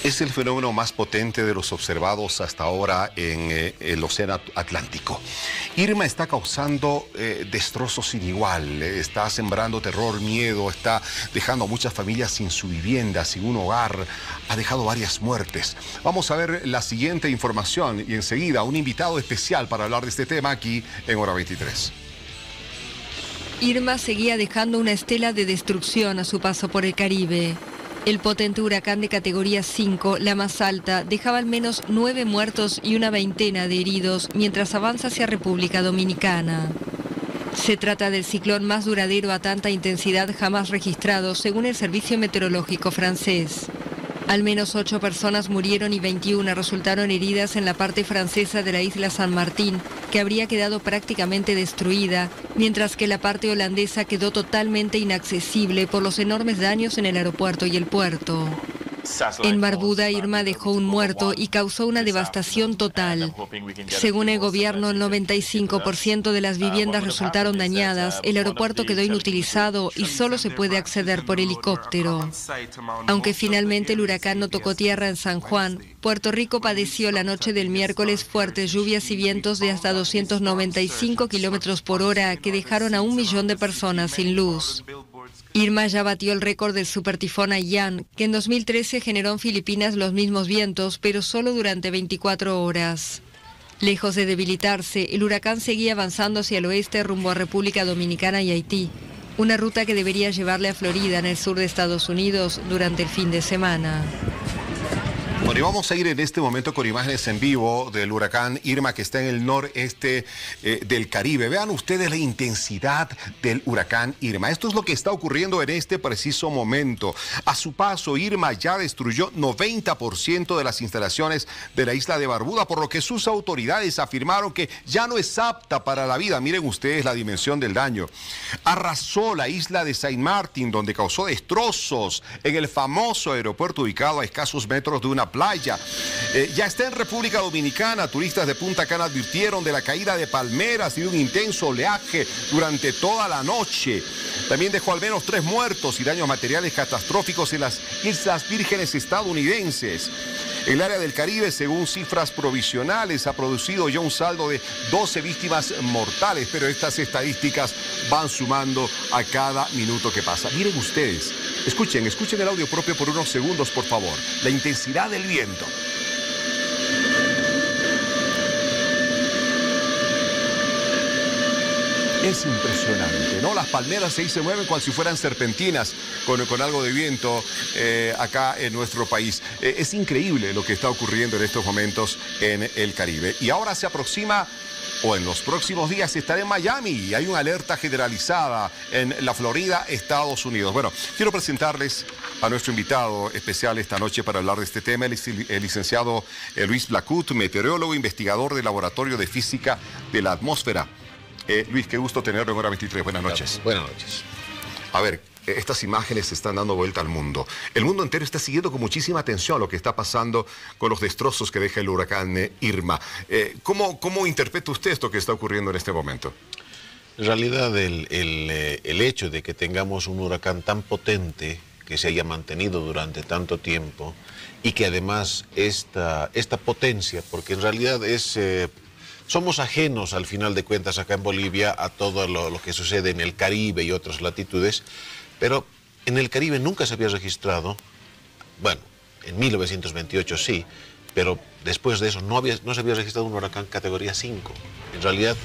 Es el fenómeno más potente de los observados hasta ahora en el Océano Atlántico. Irma está causando destrozos sin igual, está sembrando terror, miedo, está dejando a muchas familias sin su vivienda, sin un hogar, ha dejado varias muertes. Vamos a ver la siguiente información y enseguida un invitado especial para hablar de este tema aquí en Hora 23. Irma seguía dejando una estela de destrucción a su paso por el Caribe. El potente huracán de categoría 5, la más alta, dejaba al menos 9 muertos y una veintena de heridos mientras avanza hacia República Dominicana. Se trata del ciclón más duradero a tanta intensidad jamás registrado, según el Servicio Meteorológico francés. Al menos 8 personas murieron y 21 resultaron heridas en la parte francesa de la isla San Martín, que habría quedado prácticamente destruida, mientras que la parte holandesa quedó totalmente inaccesible por los enormes daños en el aeropuerto y el puerto. En Barbuda, Irma dejó un muerto y causó una devastación total. Según el gobierno, el 95% de las viviendas resultaron dañadas, el aeropuerto quedó inutilizado y solo se puede acceder por helicóptero. Aunque finalmente el huracán no tocó tierra en San Juan, Puerto Rico padeció la noche del miércoles fuertes lluvias y vientos de hasta 295 kilómetros por hora que dejaron a 1 millón de personas sin luz. Irma ya batió el récord del supertifón Haiyan, que en 2013 generó en Filipinas los mismos vientos, pero solo durante 24 horas. Lejos de debilitarse, el huracán seguía avanzando hacia el oeste rumbo a República Dominicana y Haití, una ruta que debería llevarle a Florida, en el sur de Estados Unidos, durante el fin de semana. Bueno, y vamos a ir en este momento con imágenes en vivo del huracán Irma, que está en el noreste del Caribe. Vean ustedes la intensidad del huracán Irma. Esto es lo que está ocurriendo en este preciso momento. A su paso, Irma ya destruyó 90% de las instalaciones de la isla de Barbuda, por lo que sus autoridades afirmaron que ya no es apta para la vida. Miren ustedes la dimensión del daño. Arrasó la isla de Saint Martin, donde causó destrozos en el famoso aeropuerto ubicado a escasos metros de una playa. Ya está en República Dominicana. Turistas de Punta Cana advirtieron de la caída de palmeras y de un intenso oleaje durante toda la noche. También dejó al menos 3 muertos y daños materiales catastróficos en las Islas Vírgenes estadounidenses. El área del Caribe, según cifras provisionales, ha producido ya un saldo de 12 víctimas mortales, pero estas estadísticas van sumando a cada minuto que pasa. Miren ustedes, escuchen el audio propio por unos segundos, por favor. La intensidad del viento. Es impresionante, ¿no? Las palmeras ahí se mueven cual si fueran serpentinas con algo de viento acá en nuestro país. Es increíble lo que está ocurriendo en estos momentos en el Caribe. Y ahora se aproxima, o en los próximos días estará en Miami, y hay una alerta generalizada en la Florida, Estados Unidos. Bueno, quiero presentarles a nuestro invitado especial esta noche para hablar de este tema, el licenciado Luis Blacut, meteorólogo, investigador del Laboratorio de Física de la Atmósfera. Luis, qué gusto tenerlo en Hora 23. Buenas noches. Buenas noches. A ver, estas imágenes se están dando vuelta al mundo. El mundo entero está siguiendo con muchísima atención lo que está pasando con los destrozos que deja el huracán Irma. ¿Cómo interpreta usted esto que está ocurriendo en este momento? En realidad, el hecho de que tengamos un huracán tan potente, que se haya mantenido durante tanto tiempo, y que además esta potencia, porque en realidad somos ajenos al final de cuentas acá en Bolivia a todo lo que sucede en el Caribe y otras latitudes, pero en el Caribe nunca se había registrado, bueno, en 1928 sí, pero después de eso no se había registrado un huracán categoría 5. En realidad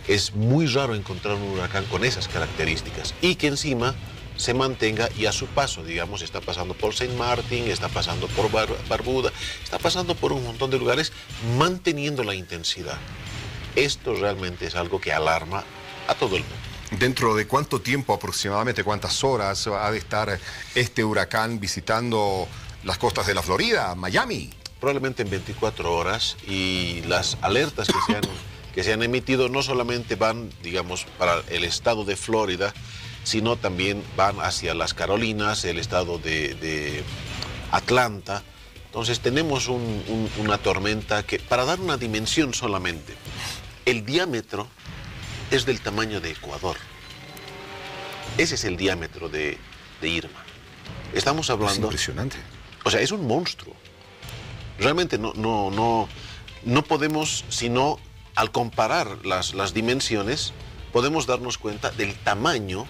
es muy raro encontrar un huracán con esas características y que encima se mantenga y a su paso, digamos, está pasando por Saint Martin, está pasando por Barbuda, está pasando por un montón de lugares, manteniendo la intensidad. Esto realmente es algo que alarma a todo el mundo. ¿Dentro de cuánto tiempo aproximadamente, cuántas horas ha de estar este huracán visitando las costas de la Florida, Miami? Probablemente en 24 horas, y las alertas que se han emitido no solamente van, digamos, para el estado de Florida, sino también van hacia las Carolinas, el estado de Atlanta. Entonces tenemos una tormenta que, para dar una dimensión solamente, el diámetro es del tamaño de Ecuador. Ese es el diámetro de Irma. Estamos hablando... Es impresionante. O sea, es un monstruo. realmente no podemos, sino al comparar las dimensiones, podemos darnos cuenta del tamaño,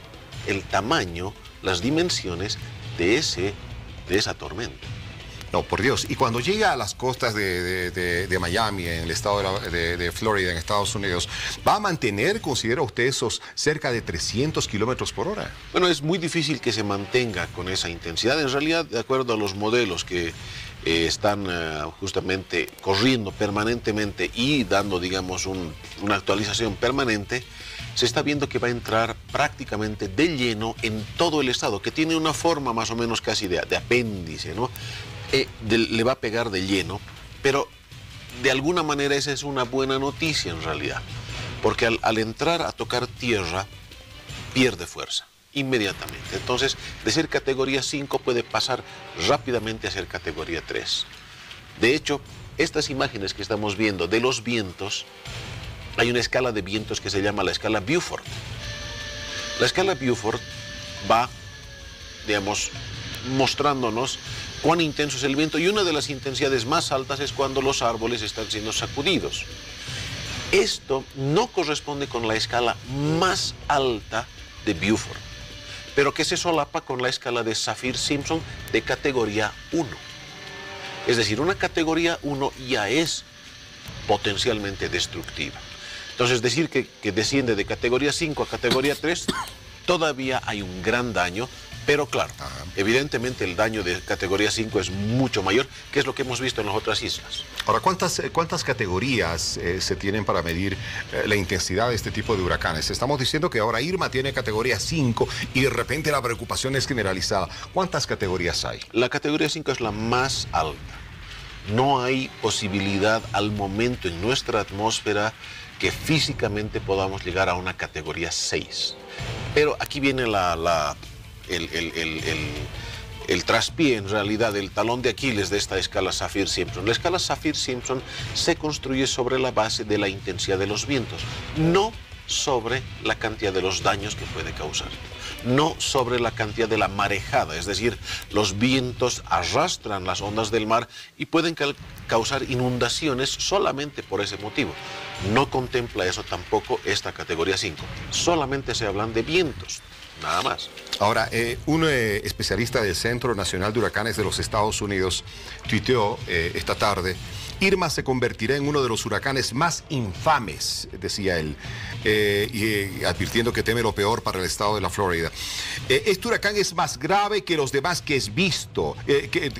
las dimensiones de esa tormenta. No, por Dios. Y cuando llega a las costas de Miami, en el estado de Florida, en Estados Unidos, ¿va a mantener, considera usted, esos cerca de 300 kilómetros por hora? Bueno, es muy difícil que se mantenga con esa intensidad. En realidad, de acuerdo a los modelos que están justamente corriendo permanentemente y dando, digamos, una actualización permanente, se está viendo que va a entrar prácticamente de lleno en todo el estado, que tiene una forma más o menos casi de apéndice, ¿no? Le va a pegar de lleno, pero de alguna manera esa es una buena noticia en realidad, porque al entrar a tocar tierra, pierde fuerza inmediatamente. Entonces, de ser categoría 5 puede pasar rápidamente a ser categoría 3. De hecho, estas imágenes que estamos viendo de los vientos, hay una escala de vientos que se llama la escala Beaufort. La escala Beaufort va, digamos, mostrándonos cuán intenso es el viento, y una de las intensidades más altas es cuando los árboles están siendo sacudidos. Esto no corresponde con la escala más alta de Beaufort, pero que se solapa con la escala de Saffir-Simpson de categoría 1. Es decir, una categoría 1 ya es potencialmente destructiva. Entonces, decir que desciende de categoría 5 a categoría 3, todavía hay un gran daño. Pero claro, evidentemente el daño de categoría 5 es mucho mayor, que es lo que hemos visto en las otras islas. Ahora, ¿cuántas categorías se tienen para medir la intensidad de este tipo de huracanes? Estamos diciendo que ahora Irma tiene categoría 5 y de repente la preocupación es generalizada. ¿Cuántas categorías hay? La categoría 5 es la más alta. No hay posibilidad al momento en nuestra atmósfera que físicamente podamos llegar a una categoría 6. Pero aquí viene el traspié, en realidad, el talón de Aquiles de esta escala Saffir-Simpson. La escala Saffir-Simpson se construye sobre la base de la intensidad de los vientos, no sobre la cantidad de los daños que puede causar, no sobre la cantidad de la marejada, es decir, los vientos arrastran las ondas del mar y pueden causar inundaciones solamente por ese motivo. No contempla eso tampoco esta categoría 5, solamente se hablan de vientos. Nada más. Ahora, un especialista del Centro Nacional de Huracanes de los Estados Unidos tuiteó esta tarde: Irma se convertirá en uno de los huracanes más infames, decía él, y advirtiendo que teme lo peor para el estado de la Florida. Este huracán es más grave que los demás que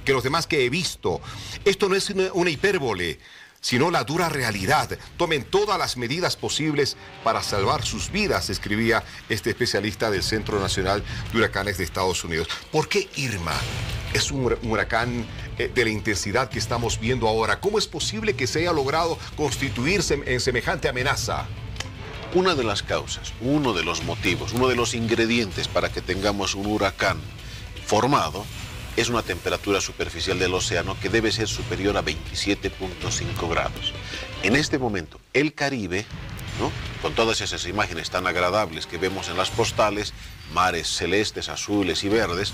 los demás que he visto. Esto no es una hipérbole, sino la dura realidad. Tomen todas las medidas posibles para salvar sus vidas, escribía este especialista del Centro Nacional de Huracanes de Estados Unidos. ¿Por qué Irma es un huracán de la intensidad que estamos viendo ahora? ¿Cómo es posible que se haya logrado constituirse en semejante amenaza? Una de las causas, uno de los motivos, uno de los ingredientes para que tengamos un huracán formado es una temperatura superficial del océano que debe ser superior a 27.5 grados. En este momento, el Caribe, ¿no?, con todas esas imágenes tan agradables que vemos en las postales, mares celestes, azules y verdes,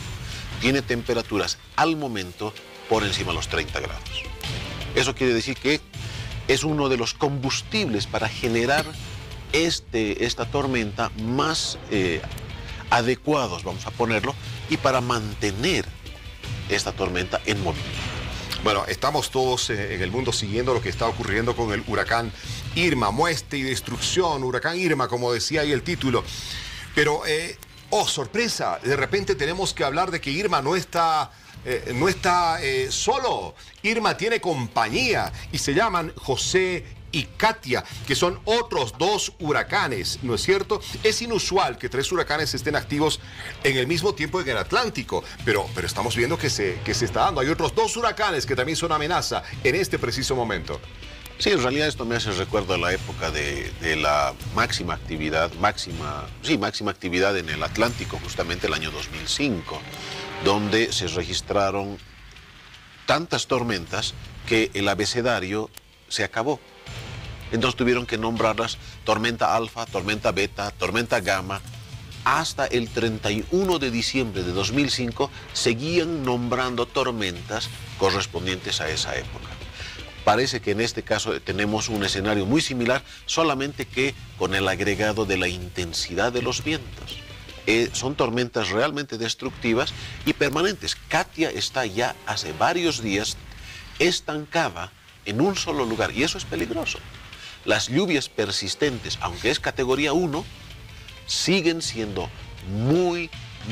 tiene temperaturas al momento por encima de los 30 grados. Eso quiere decir que es uno de los combustibles para generar esta tormenta más adecuados, vamos a ponerlo, y para mantener esta tormenta en movimiento. Bueno, estamos todos en el mundo siguiendo lo que está ocurriendo con el huracán Irma, muerte y destrucción, huracán Irma, como decía ahí el título. Pero, oh, sorpresa, de repente tenemos que hablar de que Irma no está solo. Irma tiene compañía y se llaman José y Katia, que son otros dos huracanes, ¿no es cierto? Es inusual que 3 huracanes estén activos en el mismo tiempo en el Atlántico, pero estamos viendo que se está dando. Hay otros 2 huracanes que también son amenaza en este preciso momento. Sí, en realidad esto me hace recuerdo a la época de la máxima actividad en el Atlántico, justamente el año 2005, donde se registraron tantas tormentas que el abecedario se acabó. Entonces tuvieron que nombrarlas tormenta alfa, tormenta beta, tormenta gamma. Hasta el 31 de diciembre de 2005 seguían nombrando tormentas correspondientes a esa época. Parece que en este caso tenemos un escenario muy similar, solamente que con el agregado de la intensidad de los vientos. Son tormentas realmente destructivas y permanentes. Katia está ya hace varios días estancada en un solo lugar y eso es peligroso. Las lluvias persistentes, aunque es categoría 1, siguen siendo muy,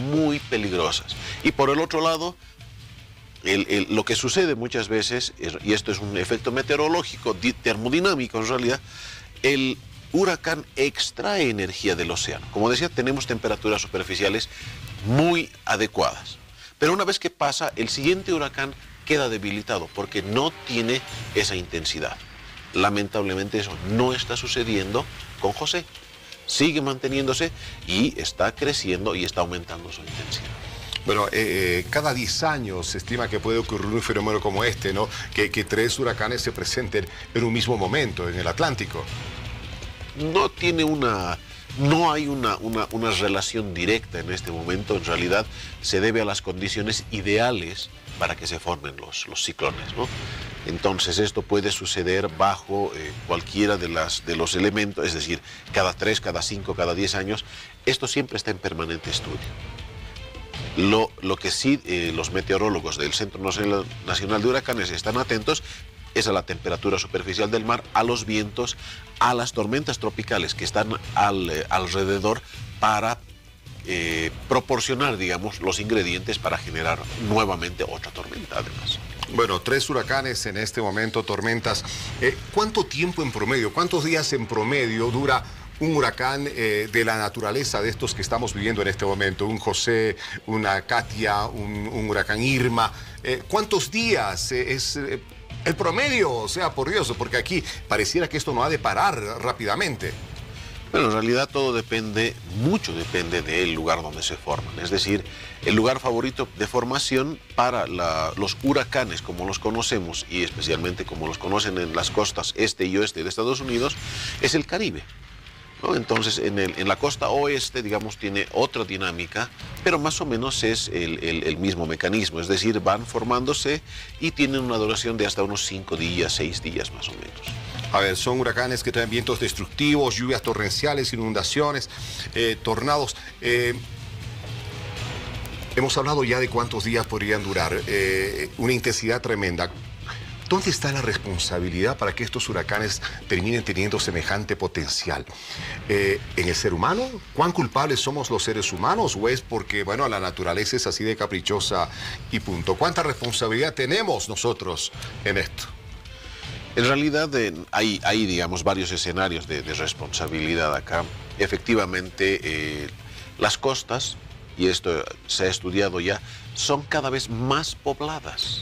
muy peligrosas. Y por el otro lado, lo que sucede muchas veces, y esto es un efecto meteorológico, termodinámico en realidad, el huracán extrae energía del océano. Como decía, tenemos temperaturas superficiales muy adecuadas. Pero una vez que pasa, el siguiente huracán queda debilitado porque no tiene esa intensidad. Lamentablemente eso no está sucediendo con José. Sigue manteniéndose y está creciendo y está aumentando su intensidad. Bueno, cada 10 años se estima que puede ocurrir un fenómeno como este, ¿no? Que 3 huracanes se presenten en un mismo momento en el Atlántico. No hay una relación directa en este momento. En realidad se debe a las condiciones ideales para que se formen los ciclones, ¿no? Entonces esto puede suceder bajo cualquiera de los elementos, es decir, cada 3, cada 5, cada 10 años. Esto siempre está en permanente estudio. Lo que sí los meteorólogos del Centro Nacional de Huracanes están atentos es a la temperatura superficial del mar, a los vientos, a las tormentas tropicales que están alrededor para proporcionar, digamos, los ingredientes para generar nuevamente otra tormenta además. Bueno, 3 huracanes en este momento, tormentas. ¿Cuánto tiempo en promedio, cuántos días en promedio dura un huracán de la naturaleza de estos que estamos viviendo en este momento? Un José, una Katia, un huracán Irma. ¿Cuántos días es el promedio? O sea, por Dios, porque aquí pareciera que esto no ha de parar rápidamente. Bueno, en realidad todo depende, mucho depende del lugar donde se forman. Es decir, el lugar favorito de formación para los huracanes, como los conocemos, y especialmente como los conocen en las costas este y oeste de Estados Unidos, es el Caribe, ¿no? Entonces, en la costa oeste, digamos, tiene otra dinámica, pero más o menos es el mismo mecanismo. Es decir, van formándose y tienen una duración de hasta unos 5 días, 6 días más o menos. A ver, son huracanes que traen vientos destructivos, lluvias torrenciales, inundaciones, tornados. Hemos hablado ya de cuántos días podrían durar, una intensidad tremenda. ¿Dónde está la responsabilidad para que estos huracanes terminen teniendo semejante potencial? ¿En el ser humano? ¿Cuán culpables somos los seres humanos? ¿O es porque, bueno, la naturaleza es así de caprichosa y punto? ¿Cuánta responsabilidad tenemos nosotros en esto? En realidad hay, digamos, varios escenarios de responsabilidad acá. Efectivamente, las costas, y esto se ha estudiado ya, son cada vez más pobladas.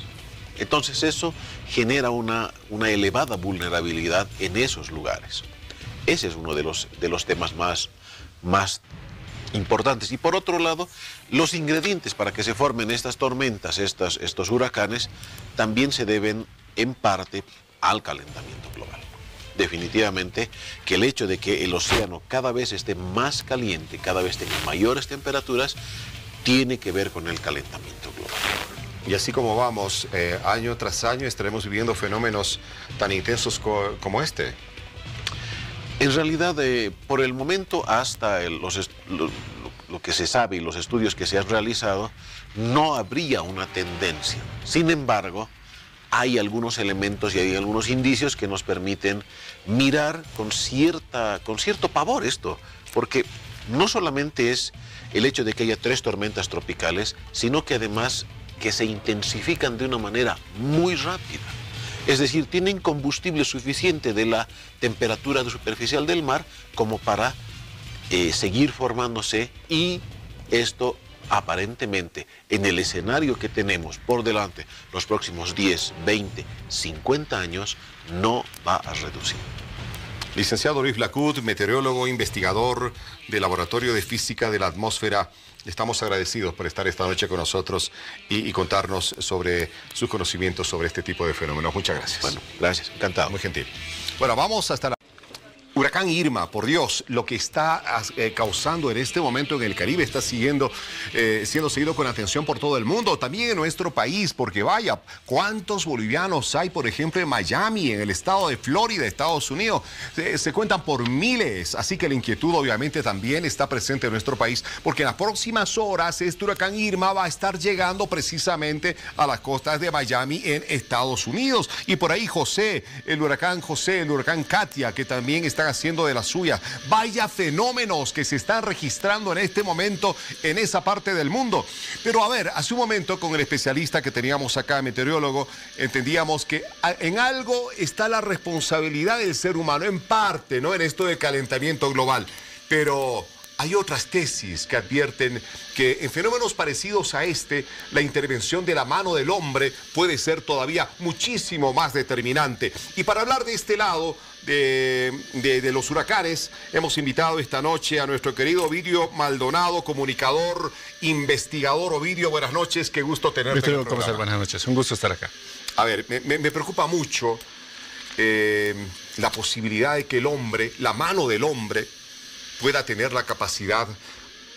Entonces eso genera una elevada vulnerabilidad en esos lugares. Ese es uno de los temas más importantes. Y por otro lado, los ingredientes para que se formen estas tormentas, estos huracanes, también se deben en parte al calentamiento global. Definitivamente que el hecho de que el océano cada vez esté más caliente, cada vez tenga mayores temperaturas, tiene que ver con el calentamiento global. Y así como vamos, año tras año estaremos viviendo fenómenos tan intensos como este. En realidad, por el momento, hasta lo que se sabe y los estudios que se han realizado, no habría una tendencia. Sin embargo, hay algunos elementos y hay algunos indicios que nos permiten mirar con cierto pavor esto, porque no solamente es el hecho de que haya 3 tormentas tropicales, sino que además que se intensifican de una manera muy rápida. Es decir, tienen combustible suficiente de la temperatura superficial del mar como para seguir formándose, y esto aparentemente en el escenario que tenemos por delante los próximos 10, 20, 50 años no va a reducir. Licenciado Luis Blacut, meteorólogo, investigador del Laboratorio de Física de la Atmósfera, estamos agradecidos por estar esta noche con nosotros y contarnos sobre sus conocimientos sobre este tipo de fenómenos. Muchas gracias. Bueno, gracias, encantado. Muy gentil. Bueno, vamos hasta la... Huracán. huracán Irma, por Dios, lo que está causando en este momento en el Caribe está siendo seguido con atención por todo el mundo, también en nuestro país, porque vaya, ¿cuántos bolivianos hay, por ejemplo, en Miami, en el estado de Florida, Estados Unidos? Se cuentan por miles, así que la inquietud obviamente también está presente en nuestro país, porque en las próximas horas este huracán Irma va a estar llegando precisamente a las costas de Miami en Estados Unidos. Y por ahí el huracán Katia, que también están haciendo de la suya. Vaya fenómenos que se están registrando en este momento en esa parte del mundo. Pero a ver, hace un momento con el especialista que teníamos acá, meteorólogo, entendíamos que en algo está la responsabilidad del ser humano, en parte, ¿no? En esto del calentamiento global. Pero hay otras tesis que advierten que en fenómenos parecidos a la intervención de la mano del hombre puede ser todavía muchísimo más determinante. Y para hablar de este lado de los huracanes, hemos invitado esta noche a nuestro querido Ovidio Maldonado, comunicador, investigador. Ovidio, buenas noches, qué gusto tenerte en el programa. Buenas noches, un gusto estar acá. A ver, me preocupa mucho la posibilidad de que el hombre, la mano del hombre, pueda tener la capacidad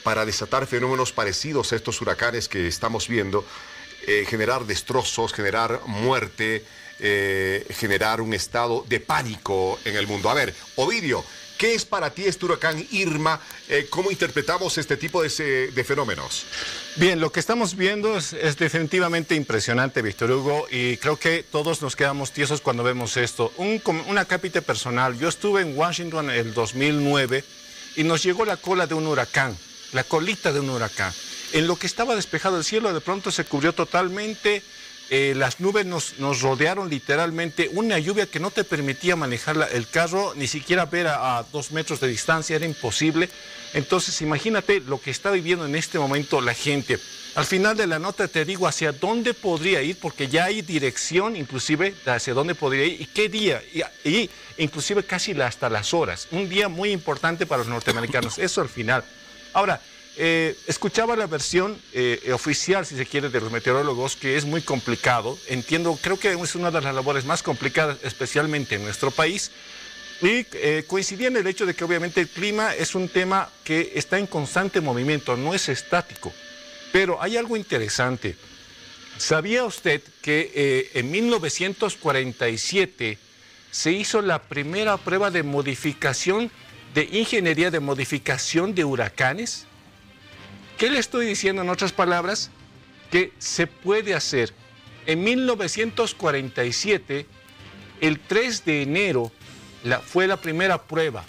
para desatar fenómenos parecidos a estos huracanes que estamos viendo, generar destrozos, generar muerte, generar un estado de pánico en el mundo. A ver, Ovidio, ¿qué es para ti este huracán Irma? ¿Cómo interpretamos este tipo de fenómenos? Bien, lo que estamos viendo es definitivamente impresionante, Víctor Hugo, y creo que todos nos quedamos tiesos cuando vemos esto. Un acápite personal, yo estuve en Washington en el 2009 y nos llegó la cola de un huracán, la colita de un huracán. En lo que estaba despejado el cielo, de pronto se cubrió totalmente, las nubes nos rodearon literalmente, una lluvia que no te permitía manejar el carro, ni siquiera ver a 2 metros de distancia, era imposible. Entonces imagínate lo que está viviendo en este momento la gente. Al final de la nota te digo hacia dónde podría ir, porque ya hay dirección inclusive hacia dónde podría ir y qué día, y inclusive casi hasta las horas. Un día muy importante para los norteamericanos, eso al final. Ahora, escuchaba la versión oficial, si se quiere, de los meteorólogos, que es muy complicado. Entiendo, creo que es una de las labores más complicadas, especialmente en nuestro país. Y coincidía en el hecho de que obviamente el clima es un tema que está en constante movimiento, no es estático. Pero hay algo interesante. ¿Sabía usted que en 1947 se hizo la primera prueba de modificación, de ingeniería de modificación de huracanes? ¿Qué le estoy diciendo en otras palabras? Que se puede hacer. En 1947, el 3 de enero, fue la primera prueba.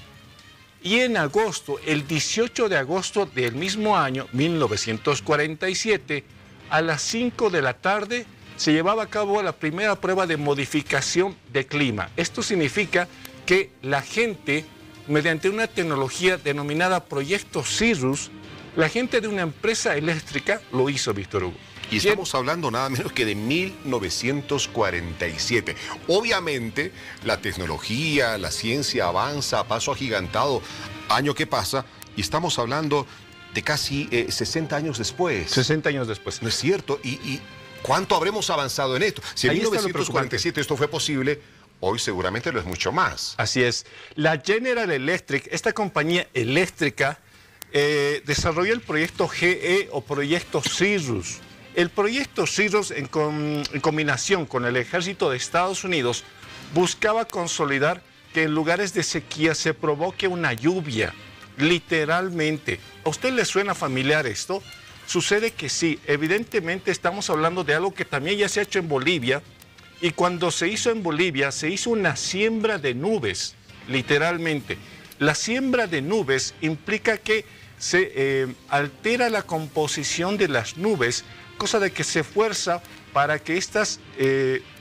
Y en agosto, el 18 de agosto del mismo año, 1947, a las 5 de la tarde, se llevaba a cabo la primera prueba de modificación de clima. Esto significa que la gente, mediante una tecnología denominada Proyecto Cirrus, la gente de una empresa eléctrica lo hizo, Víctor Hugo. Y estamos hablando nada menos que de 1947. Obviamente, la tecnología, la ciencia avanza a paso agigantado año que pasa, y estamos hablando de casi 60 años después. 60 años después. ¿No es cierto? ¿Y cuánto habremos avanzado en esto? Si en 1947 esto fue posible, hoy seguramente lo es mucho más. Así es. La General Electric, esta compañía eléctrica, desarrolló el proyecto GE o proyecto Cirrus. El proyecto Cirrus, en combinación con el ejército de Estados Unidos, buscaba consolidar que en lugares de sequía se provoque una lluvia, literalmente. ¿A usted le suena familiar esto? Sucede que sí, evidentemente estamos hablando de algo que también ya se ha hecho en Bolivia, y cuando se hizo en Bolivia, se hizo una siembra de nubes, literalmente. La siembra de nubes implica que se altera la composición de las nubes, cosa de que se fuerza para que éstas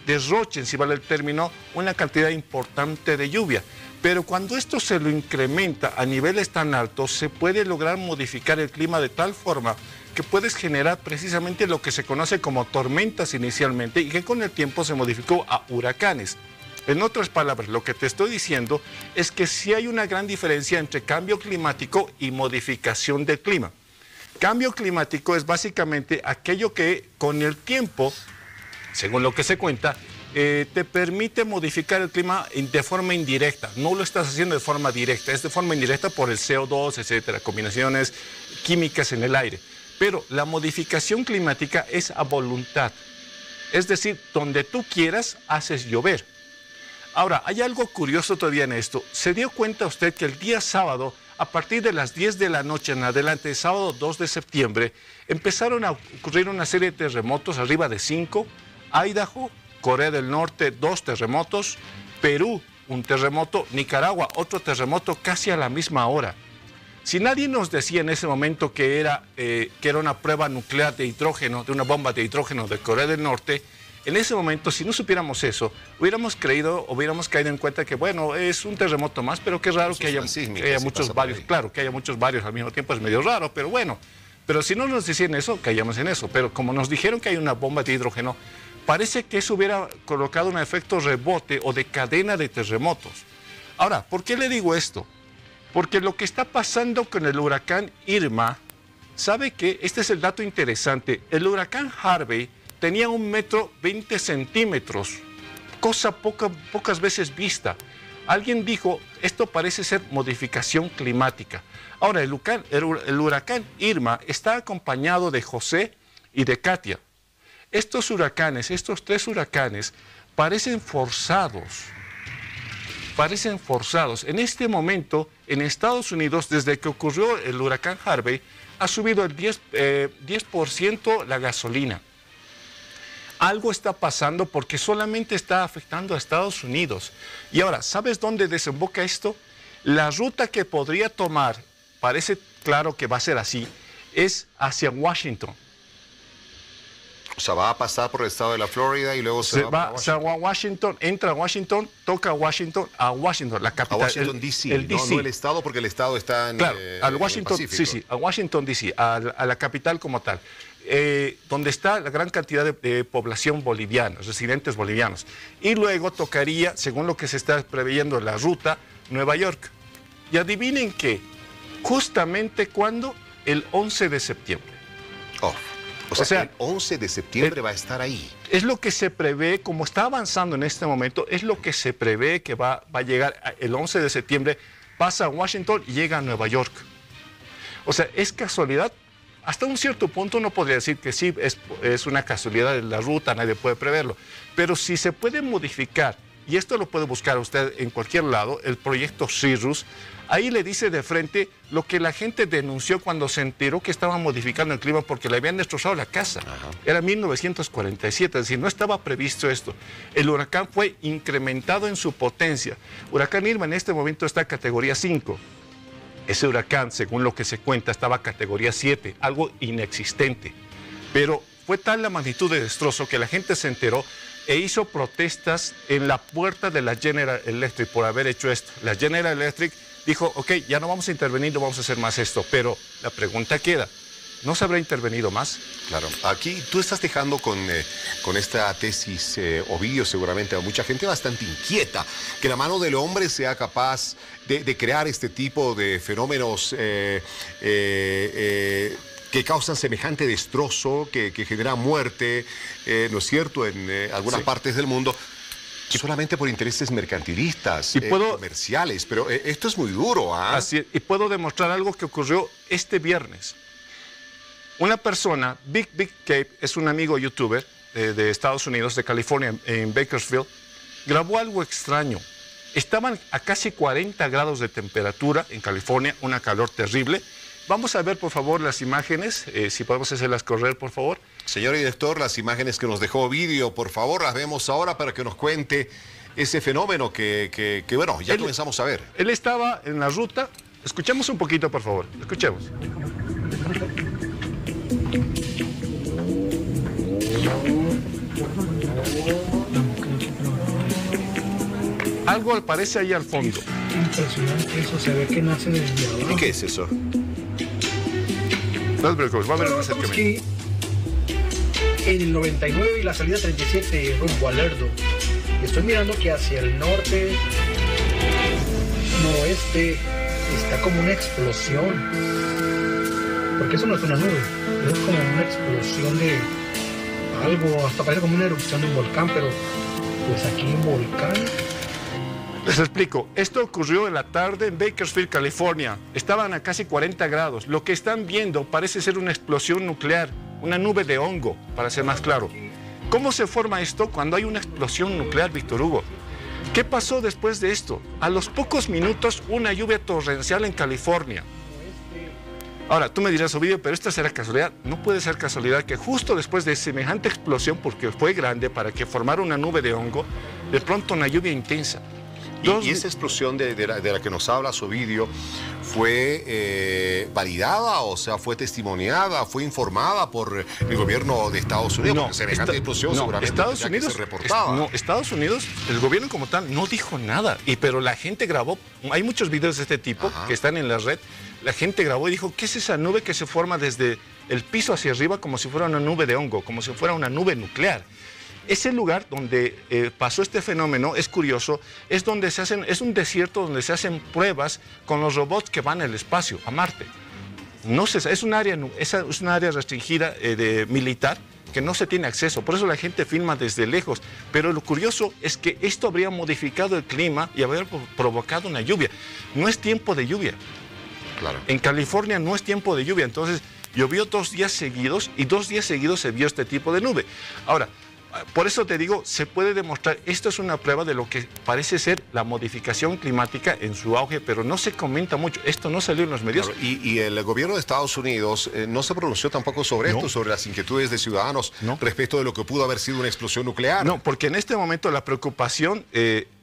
derrochen, si vale el término, una cantidad importante de lluvia. Pero cuando esto se lo incrementa a niveles tan altos, se puede lograr modificar el clima de tal forma que puedes generar precisamente lo que se conoce como tormentas inicialmente y que con el tiempo se modificó a huracanes. En otras palabras, lo que te estoy diciendo es que sí hay una gran diferencia entre cambio climático y modificación del clima. Cambio climático es básicamente aquello que con el tiempo, según lo que se cuenta, te permite modificar el clima de forma indirecta. No lo estás haciendo de forma directa, es de forma indirecta por el CO2, etcétera, combinaciones químicas en el aire. Pero la modificación climática es a voluntad. Es decir, donde tú quieras, haces llover. Ahora, hay algo curioso todavía en esto. ¿Se dio cuenta usted que el día sábado, a partir de las 10 de la noche en adelante, sábado 2 de septiembre, empezaron a ocurrir una serie de terremotos, arriba de 5, Idaho, Corea del Norte, 2 terremotos, Perú, un terremoto, Nicaragua, otro terremoto casi a la misma hora. Si nadie nos decía en ese momento que era una prueba nuclear de hidrógeno, de una bomba de hidrógeno de Corea del Norte, en ese momento, si no supiéramos eso, hubiéramos caído en cuenta que, bueno, es un terremoto más, pero qué raro que haya muchos varios. Claro, que haya muchos varios al mismo tiempo es medio raro, pero bueno. Pero si no nos decían eso, caíamos en eso. Pero como nos dijeron que hay una bomba de hidrógeno, parece que eso hubiera colocado un efecto rebote o de cadena de terremotos. Ahora, ¿por qué le digo esto? Porque lo que está pasando con el huracán Irma, ¿sabe qué? Este es el dato interesante. El huracán Harvey tenía 1,20 m, cosa pocas veces vista. Alguien dijo, esto parece ser modificación climática. Ahora, el huracán Irma está acompañado de José y de Katia. Estos huracanes, estos 3 huracanes, parecen forzados. Parecen forzados. En este momento, en Estados Unidos, desde que ocurrió el huracán Harvey, ha subido el 10% la gasolina. Algo está pasando porque solamente está afectando a Estados Unidos. Y ahora, ¿sabes dónde desemboca esto? La ruta que podría tomar, parece claro que va a ser así, es hacia Washington. O sea, va a pasar por el estado de la Florida y luego se va a Washington, entra a Washington, toca a Washington, la capital. A Washington, D.C., no el estado, porque el estado está en claro, al Washington, sí, a Washington, D.C., a la capital como tal. Donde está la gran cantidad de población boliviana, residentes bolivianos. Y luego tocaría, según lo que se está preveyendo, la ruta Nueva York. Y adivinen qué, justamente cuando, el 11 de septiembre. O sea, el 11 de septiembre va a estar ahí. Es lo que se prevé, como está avanzando en este momento, es lo que se prevé que va a llegar el 11 de septiembre, pasa a Washington y llega a Nueva York. O sea, ¿es casualidad? Hasta un cierto punto uno podría decir que sí, es una casualidad de la ruta, nadie puede preverlo. Pero si se puede modificar, y esto lo puede buscar usted en cualquier lado, el proyecto Cirrus, ahí le dice de frente lo que la gente denunció cuando se enteró que estaban modificando el clima porque le habían destrozado la casa. Ajá. Era 1947, es decir, no estaba previsto esto. El huracán fue incrementado en su potencia. Huracán Irma en este momento está categoría 5. Ese huracán, según lo que se cuenta, estaba categoría 7, algo inexistente. Pero fue tal la magnitud de destrozo que la gente se enteró e hizo protestas en la puerta de la General Electric por haber hecho esto. La General Electric dijo, ok, ya no vamos a intervenir, no vamos a hacer más esto. Pero la pregunta queda, ¿no se habrá intervenido más? Claro, aquí tú estás dejando con esta tesis, Ovidio, seguramente a mucha gente bastante inquieta, que la mano del hombre sea capaz de crear este tipo de fenómenos que causan semejante destrozo, que generan muerte, ¿no es cierto?, en algunas partes del mundo, solamente por intereses mercantilistas, comerciales, pero esto es muy duro, ¿ah? Así es, y puedo demostrar algo que ocurrió este viernes. Una persona, Big Cape, es un amigo youtuber de Estados Unidos, de California, en Bakersfield, grabó algo extraño. Estaban a casi 40 grados de temperatura en California, una calor terrible. Vamos a ver, por favor, las imágenes, si podemos hacerlas correr, por favor. Señor director, las imágenes que nos dejó Ovidio, por favor, las vemos ahora para que nos cuente ese fenómeno que bueno, ya comenzamos a ver. Él estaba en la ruta. Escuchemos un poquito, por favor. Escuchemos. Algo aparece ahí al fondo. Impresionante eso, se ve que nace desde abajo. ¿Y qué es eso? No te preocupes, va a haber un acercamiento. En el 99 y la salida 37 rumbo a Lerdo. Estoy mirando que hacia el norte, noroeste, está como una explosión. Porque eso no es una nube, es como una explosión de algo, hasta parece como una erupción de un volcán, pero Pues aquí en Volcán. Les explico, esto ocurrió en la tarde en Bakersfield, California. Estaban a casi 40 grados. Lo que están viendo parece ser una explosión nuclear, una nube de hongo, para ser más claro. ¿Cómo se forma esto cuando hay una explosión nuclear, Víctor Hugo? ¿Qué pasó después de esto? A los pocos minutos, una lluvia torrencial en California. Ahora, tú me dirás, Ovidio, pero esta será casualidad. No puede ser casualidad que justo después de semejante explosión, porque fue grande para que formara una nube de hongo, de pronto una lluvia intensa. Y esa explosión de la que nos habla Ovidio, ¿fue validada? O sea, ¿fue testimoniada? ¿Fue informada por el gobierno de Estados Unidos? No, porque semejante explosión seguramente Estados Unidos, se reportaba. Estados Unidos, el gobierno como tal, no dijo nada. Pero la gente grabó, hay muchos videos de este tipo que están en la red. La gente grabó y dijo, ¿qué es esa nube que se forma desde el piso hacia arriba como si fuera una nube de hongo, como si fuera una nube nuclear? Ese lugar donde pasó este fenómeno, es curioso, es un desierto donde se hacen pruebas con los robots que van al espacio, a Marte. Es un área restringida militar que no se tiene acceso, por eso la gente filma desde lejos. Pero lo curioso es que esto habría modificado el clima y habría provocado una lluvia. No es tiempo de lluvia. Claro. En California no es tiempo de lluvia, entonces llovió 2 días seguidos y 2 días seguidos se vio este tipo de nube. Ahora, por eso te digo, se puede demostrar, esto es una prueba de lo que parece ser la modificación climática en su auge, pero no se comenta mucho, esto no salió en los medios. Claro, y el gobierno de Estados Unidos no se pronunció tampoco sobre esto, sobre las inquietudes de ciudadanos respecto de lo que pudo haber sido una explosión nuclear. No, porque en este momento la preocupación,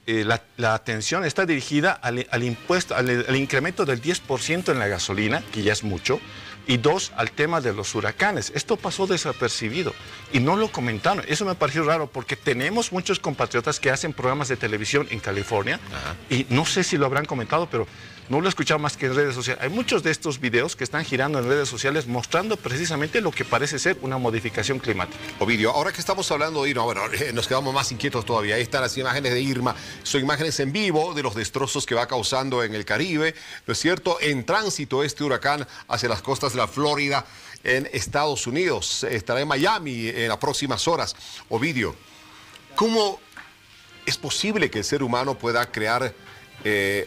la atención está dirigida al impuesto, al incremento del 10% en la gasolina, que ya es mucho. Y 2, al tema de los huracanes. Esto pasó desapercibido y no lo comentaron. Eso me pareció raro porque tenemos muchos compatriotas que hacen programas de televisión en California y no sé si lo habrán comentado, pero no lo he escuchado más que en redes sociales. Hay muchos de estos videos que están girando en redes sociales mostrando precisamente lo que parece ser una modificación climática. Ovidio, ahora que estamos hablando de Irma, bueno, nos quedamos más inquietos todavía. Ahí están las imágenes de Irma. Son imágenes en vivo de los destrozos que va causando en el Caribe, ¿no es cierto? En tránsito este huracán hacia las costas de la Florida en Estados Unidos. Estará en Miami en las próximas horas. Ovidio, ¿cómo es posible que el ser humano pueda crear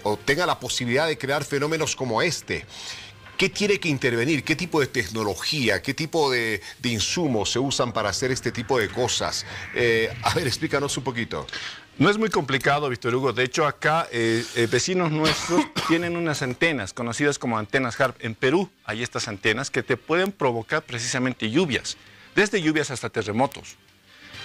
o tenga la posibilidad de crear fenómenos como este? ¿Qué tiene que intervenir? ¿Qué tipo de tecnología? ¿Qué tipo de insumos se usan para hacer este tipo de cosas? A ver, explícanos un poquito. No es muy complicado, Víctor Hugo. De hecho, acá vecinos nuestros tienen unas antenas conocidas como antenas HARP. En Perú hay estas antenas que te pueden provocar precisamente lluvias, desde lluvias hasta terremotos.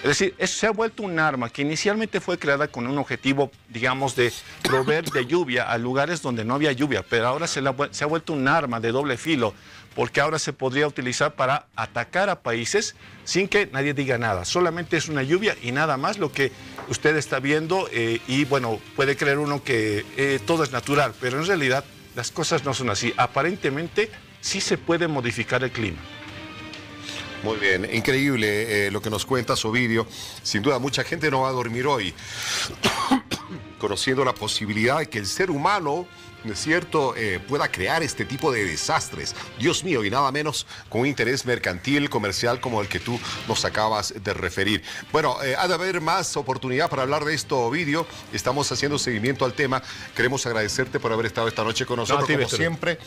Es decir, se ha vuelto un arma que inicialmente fue creada con un objetivo, digamos, de proveer de lluvia a lugares donde no había lluvia, pero ahora se ha vuelto un arma de doble filo, porque ahora se podría utilizar para atacar a países sin que nadie diga nada. Solamente es una lluvia y nada más lo que usted está viendo y bueno, puede creer uno que todo es natural, pero en realidad las cosas no son así. Aparentemente sí se puede modificar el clima. Muy bien, increíble lo que nos cuenta Ovidio. Sin duda, mucha gente no va a dormir hoy conociendo la posibilidad de que el ser humano, ¿no es cierto?, pueda crear este tipo de desastres. Dios mío, y nada menos con un interés mercantil, comercial, como el que tú nos acabas de referir. Bueno, ha de haber más oportunidad para hablar de esto, Ovidio. Estamos haciendo seguimiento al tema. Queremos agradecerte por haber estado esta noche con nosotros, como siempre.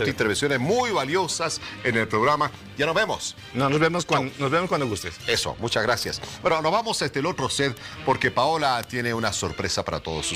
Intervenciones muy valiosas en el programa. Ya nos vemos. Nos vemos cuando gustes. Eso, muchas gracias. Bueno, nos vamos a el otro set porque Paola tiene una sorpresa para todos ustedes.